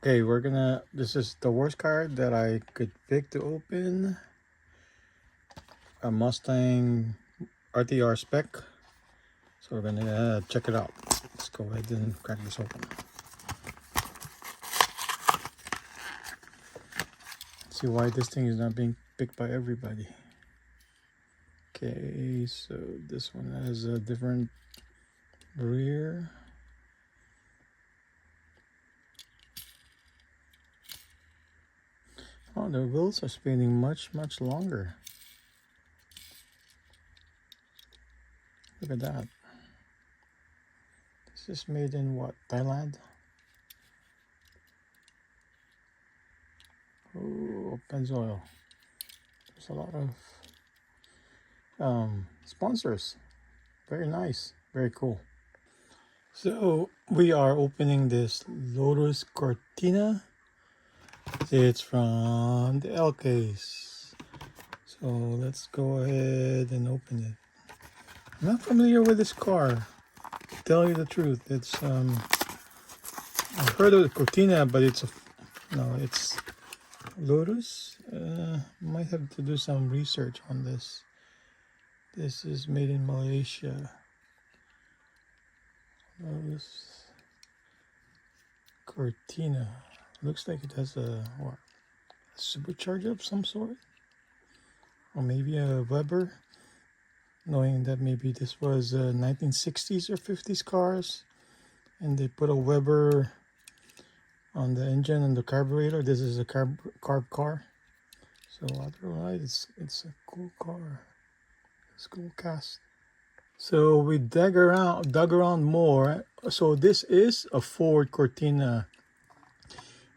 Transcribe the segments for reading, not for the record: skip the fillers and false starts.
Okay, this is the worst car that I could pick to open. A Mustang RTR spec. So we're gonna check it out. Let's go ahead and crack this open. See why this thing is not being picked by everybody. Okay, so this one has a different rear. Oh, the wheels are spinning much longer. Look at that. This is made in what, Thailand? Oh, Pennzoil. There's a lot of sponsors. Very nice, very cool. So we are opening this Lotus Cortina. It's from the L case. So let's go ahead and open it. I'm not familiar with this car, to tell you the truth. It's I've heard of the Cortina, but it's Lotus. Might have to do some research on this. This is made in Malaysia. Lotus Cortina. Looks like it has a supercharger of some sort, or maybe a Weber. Knowing that maybe this was 1960s or 50s cars, and they put a Weber on the engine and the carburetor. This is a carb car. So otherwise, it's a cool car. It's a cool cast. So we dug around more. So this is a Ford Cortina.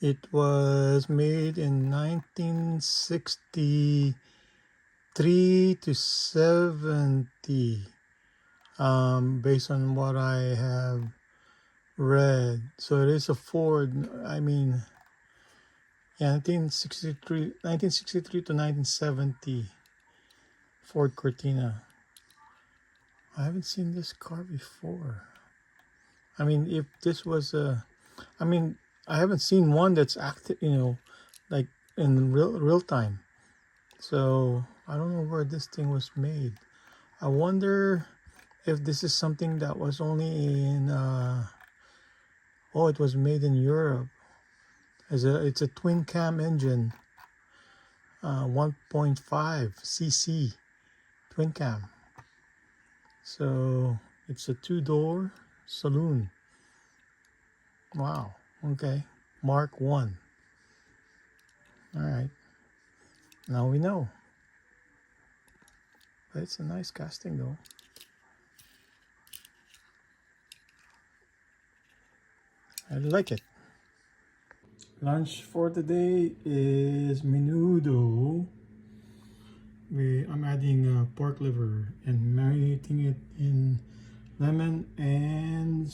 It was made in 1963 to 70, based on what I have read. So it is a Ford. I mean, yeah, 1963 to 1970 Ford Cortina. I haven't seen this car before. I mean, if this was I haven't seen one that's active, like in real time. So I don't know where this thing was made. I wonder if this is something that was only in it was made in Europe. It's a twin cam engine, 1.5 cc twin cam. So it's a 2-door saloon. Wow. Okay. Mark 1. All right. Now we know. But it's a nice casting though. I like it. Lunch for today is menudo. I'm adding pork liver and marinating it in lemon and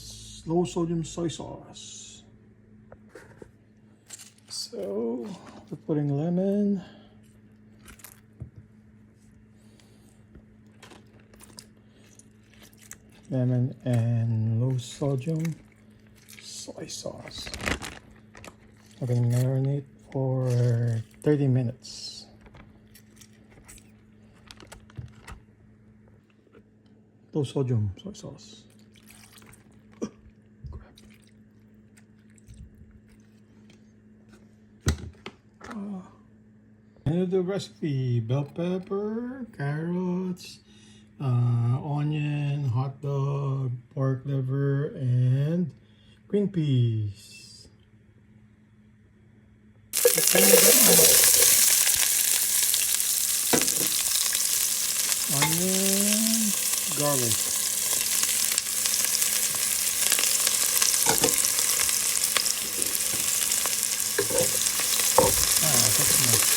low sodium soy sauce. So we're putting lemon, and low sodium soy sauce. We're going to marinate for 30 minutes. Low sodium soy sauce. And the recipe: bell pepper, carrots, onion, hot dog, pork liver, and green peas. Onion, garlic. That's nice.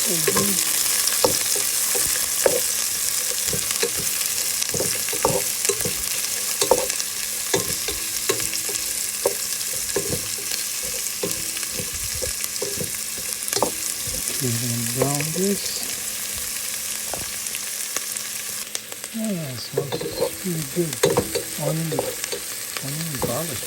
Okay, we're gonna brown this. Yeah, it smells really good. Onion and garlic.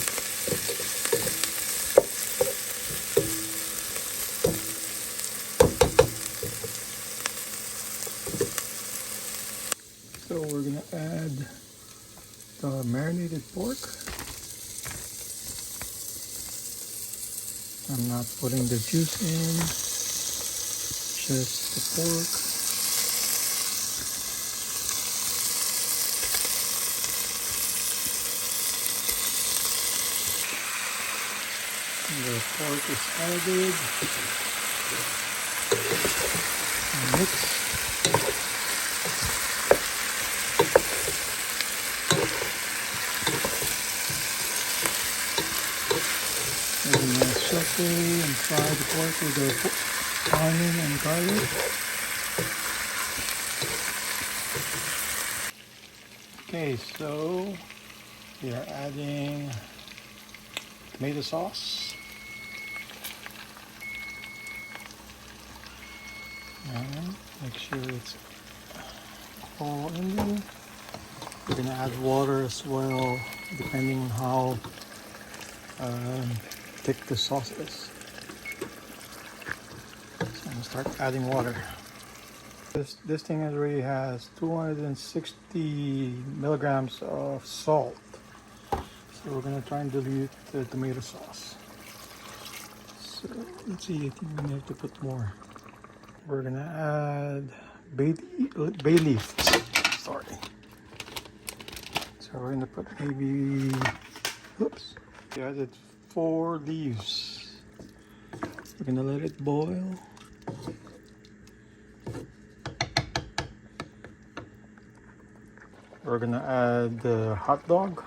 pork. I'm not putting the juice in, just the pork. The pork is added. Mix. We're going to saute and fry the pork with the onion and garlic. Okay, so we are adding tomato sauce. And make sure it's all in there. We're going to add water as well, depending on how thick the sauce is. So I'm going to start adding water. This thing already has 260 milligrams of salt. So we're going to try and dilute the tomato sauce. So let's see, I think we're going to have to put more. We're going to add bay leaf. Sorry. So we're going to put maybe, oops, we added 4 leaves. We're going to let it boil. We're going to add the hot dog.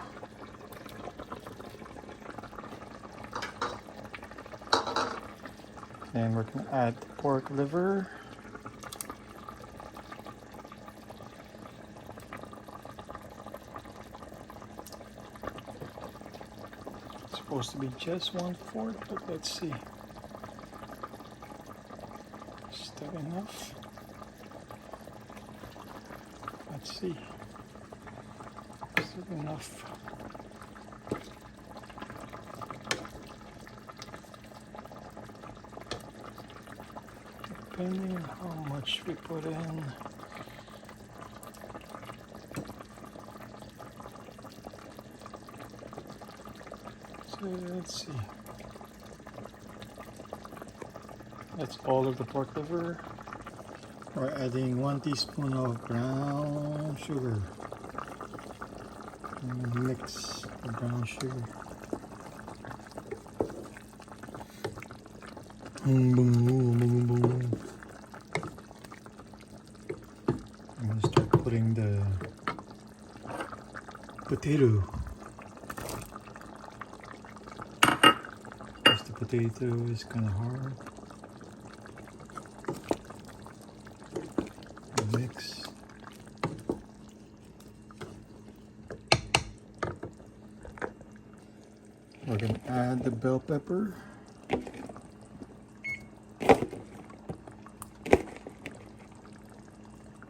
And we're going to add the pork liver. It's supposed to be just 1/4, but let's see. Is that enough? Let's see. Is that enough? Depending on how much we put in. So let's see. That's all of the pork liver. We're adding 1 teaspoon of brown sugar. And mix the brown sugar. Boom, boom, boom, boom, boom. I'm going to start putting the potato. Because the potato is kind of hard. Mix. We're going to add the bell pepper.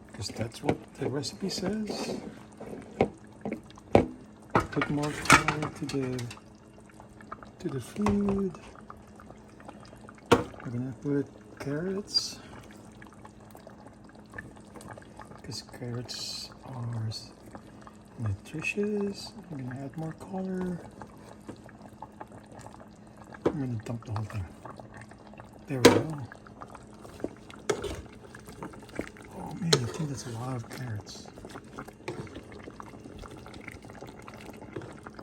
Because that's what the recipe says. Put more color to the food. We're gonna put carrots. Because carrots are nutritious. We're gonna add more color. I'm gonna dump the whole thing. There we go. Oh man, I think that's a lot of carrots.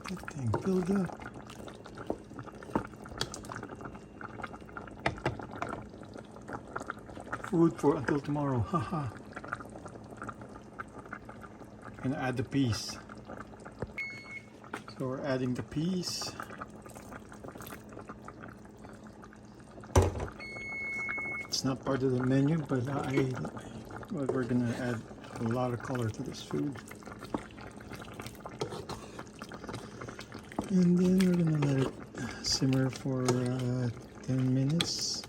That thing filled up. Food for until tomorrow, haha. Gonna add the peas. So we're adding the peas. It's not part of the menu, but we're gonna add a lot of color to this food. And then we're gonna let it simmer for 10 minutes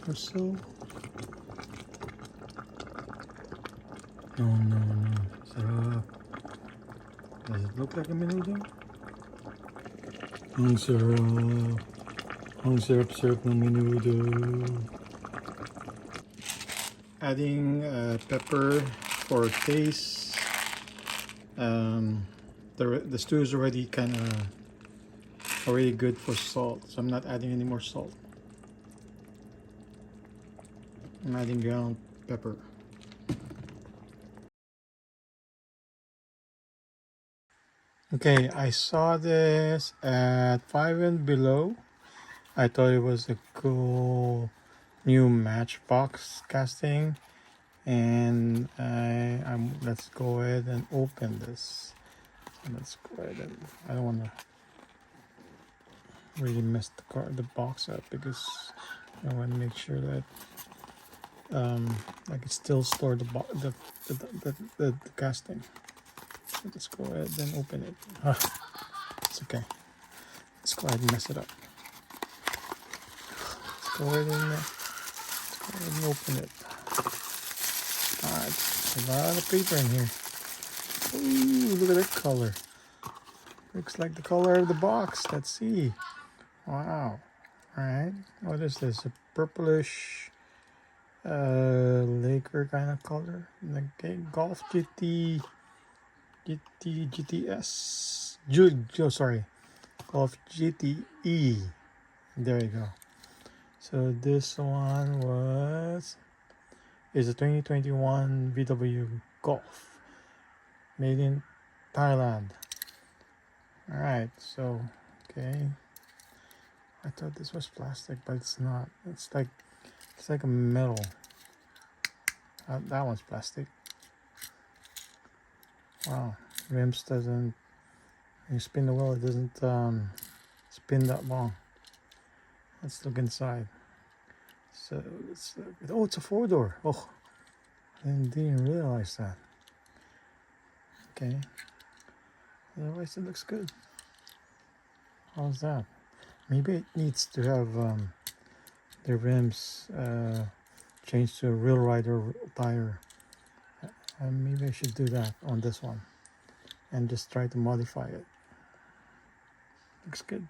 or so. No. Sarap. Does it look like a menudo? Ang sarap. Ang sarap-sarap ng menudo. Adding pepper for taste. the stew is already kind of already good for salt, so I'm not adding any more salt. I'm adding ground pepper. Okay, I saw this at Five and Below. I thought it was a cool new Matchbox casting, and let's go ahead and open this. Let's go ahead and I don't want to really mess the box up because I want to make sure that I can still store the casting. So let's go ahead and open it. It's okay. Let's go ahead and mess it up. Let's go ahead and open it. Alright, a lot of paper in here. Ooh, look at that color. Looks like the color of the box. Let's see. Wow. Alright, what is this? A purplish Laker kind of color. Okay, Golf GTS. Sorry. Golf GTE. There you go. So this one is a 2021 VW Golf. Made in Thailand. Alright, so okay. I thought this was plastic, but it's not. It's like a metal. That one's plastic. Wow. Rims doesn't. When you spin the wheel, it doesn't spin that long. Let's look inside. So oh, it's a 4-door. Oh, I didn't realize that. Okay. Otherwise, it looks good. How's that? Maybe it needs to have the rims changed to a real rider tire. Maybe I should do that on this one and just try to modify it. Looks good.